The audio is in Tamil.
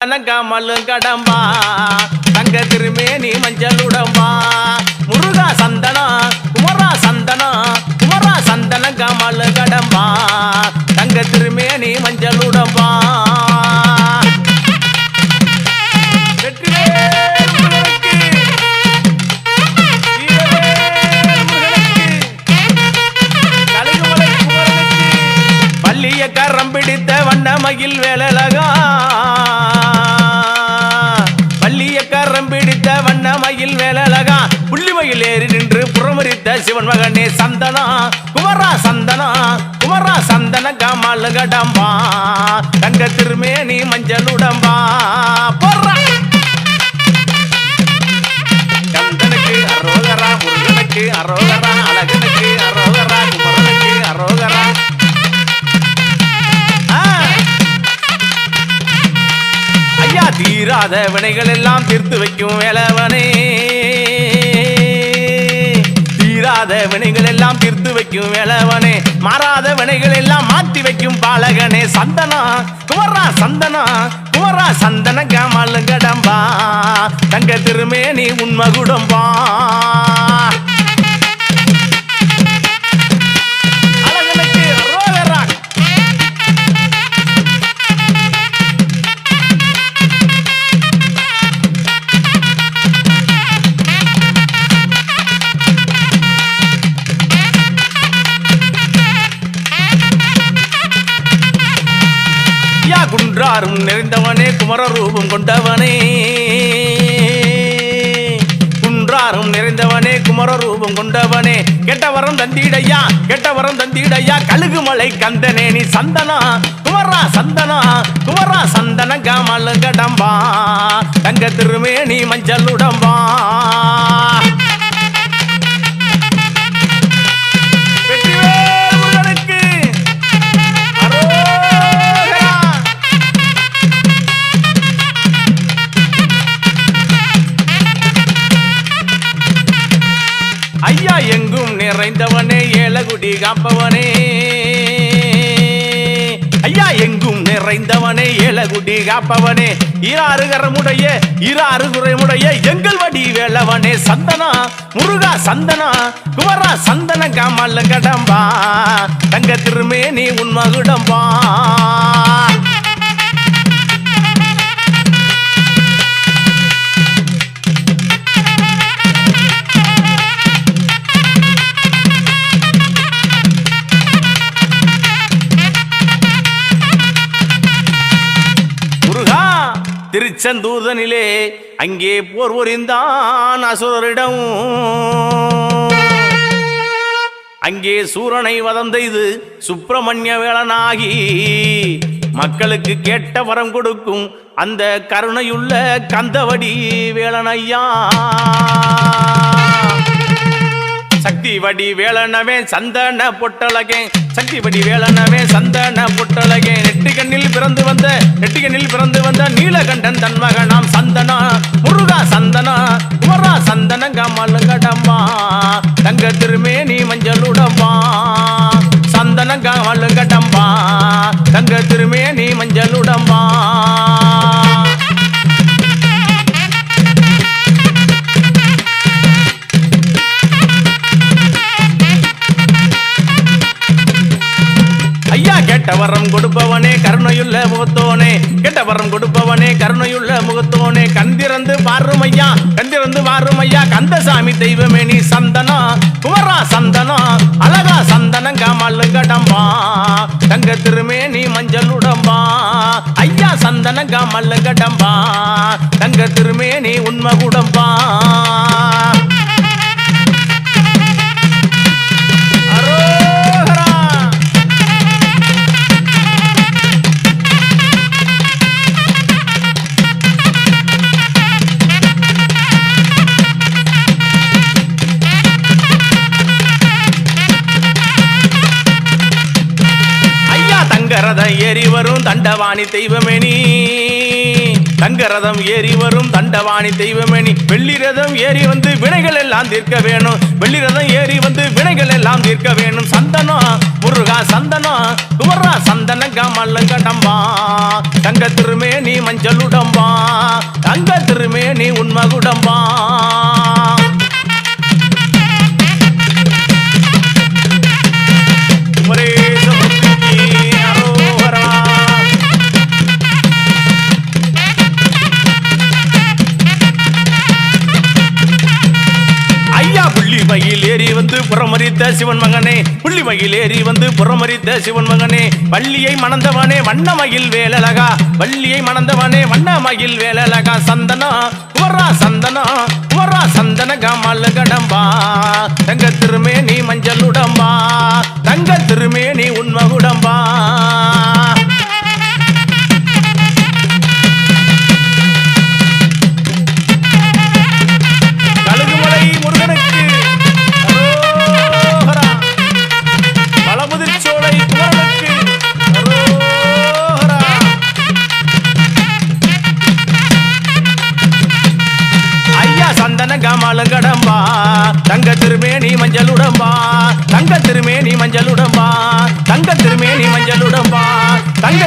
கமல் கடம்பா தங்க திருமேனி மஞ்சள் உடம்பா முருகா சந்தனா குமரா சந்தனா குமரா சந்தன கமல் கடம்பா தங்க திருமேனி மஞ்சள் உடம்பா பள்ளிய கரம் பிடித்த வண்ணமகில் வேலழகா வண்ணமயில் வேலழகா புள்ளிமயில் ஏறி நின்று புறமரித்த சிவன் மகனே சந்தனா குமரா சந்தனா குமரா சந்தன கமல் கடம்பா தங்க திருமேனி மஞ்சள் உடம்பா கந்தனுக்கு அரோகரா முருகனுக்கு அரோகரா அழகனுக்கு அரோகரா குமரனுக்கு அரோகரா ஐயா தீராத வினைகள் எல்லாம் தீர்த்து வைக்கும் வேலவனே தீராத வினைகள் எல்லாம் தீர்த்து வைக்கும் வேலவனே மாறாத வினைகள் எல்லாம் மாற்றி வைக்கும் பாலகனே சந்தனா குமரா சந்தனா குமரா சந்தன கமல் கடம்பா தங்க திருமேனி உன்மகுடம்பா குன்றாரும் நிறைந்தவனே குமர ரூபம் கொண்டவனே குன்றாரும் நிறைந்தவனே குமர ரூபம் கொண்டவனே கெட்டவரம் தந்திடையா கெட்டவரம் தந்திடையா கழுகுமலை கந்தனே நீ சந்தனா குமரா சந்தனா குமரா சந்தன கமல் கடம்பா தங்க திருமேனி மஞ்சள் உடம்பா ஐயா எங்கும் நிறைந்தவனே ஏலகுடி காப்பவனே ஐயா எங்கும் நிறைந்தவனே ஏலகுடி காப்பவனே ஈராறு கரமுடைய ஈராறு குறைமுடைய எங்கள் வடி வேலவனே சந்தனா முருகா சந்தனா குமரா சந்தன கமல் கடம்பா தங்க திருமேனி உன்மகுடம்பா திருச்செந்தூர்தனிலே அங்கே போர் புரிந்தான் அசுரரிடம் அங்கே சூரனை வதம் செய்து சுப்பிரமணிய வேளனாகி மக்களுக்கு கேட்ட வரம் கொடுக்கும் அந்த கருணையுள்ள கந்தவடி வேளனையா சக்தி வடி வேளனவே சந்தன பொட்டலகே சக்தி வடி வேளனவே சந்தன பொட்டலகே நெட்டிகண்ணில் பிறந்து வந்த நீலகண்டன் தன் மகனாம் சந்தனா முருகா சந்தனா குமரா சந்தன கமல் கடம்பா தங்க திருமேனி மஞ்சள் உடம்பா சந்தன கமல் கடம்பா தங்க திருமேனி மஞ்சள் உடம்பா கெட்டவரம் கொடுப்பவனே கருணையுள்ள முகத்தோனே கெட்டவரம் கொடுப்பவனே கருணையுள்ள முகத்தோனே கந்திரந்து பாருமையா கந்தசாமி தெய்வமே நீ சந்தனா குமரா சந்தனா அழகா சந்தன கமல் கடம்பா தங்க திருமேனி மஞ்சள் உடம்பா ஐயா சந்தன கமல் கடம்பா தங்க திருமேனி உன்மகுடம்பா ஏறி வரும் தண்டவாணி தெய்வமே நீ தங்க ரதம் ஏறி வரும் தண்டவாணி தெய்வமணி வெள்ளி ரதம் ஏறி வந்து வினைகள் எல்லாம் தீர்க்க வேணும் வெள்ளி ரதம் ஏறி வந்து வினைகள் எல்லாம் தீர்க்க வேணும் சந்தனம் முருகா சந்தனம் குமரா சந்தன கமல்லங்கடம்பா தங்க திருமேனி மஞ்சள் உடம்பா தங்க திருமேனி உண்மகுடம்பா புள்ளிமயில் ஏறி வந்து புறமரித்த சிவன் மகனே புள்ளிமயில் ஏறி வந்து புறமரித்த சிவன் மகனே வள்ளியை மணந்தவனே வண்ணமயில் வேலழகா வள்ளியை மணந்தவனே வண்ணமயில் வேலழகா சந்தனா குமரா சந்தனா குமரா சந்தன கமல் கடம்பா தங்க திருமேனி மஞ்சள் உடம்பா தங்க திருமேனி உண்மை உடம்பா கமலங்கடம்பா தங்க திருமேனி மஞ்சள் உடம்பா தங்க திருமேனி மஞ்சள் உடம்பா தங்க திருமேனி மஞ்சள் உடம்பா தங்க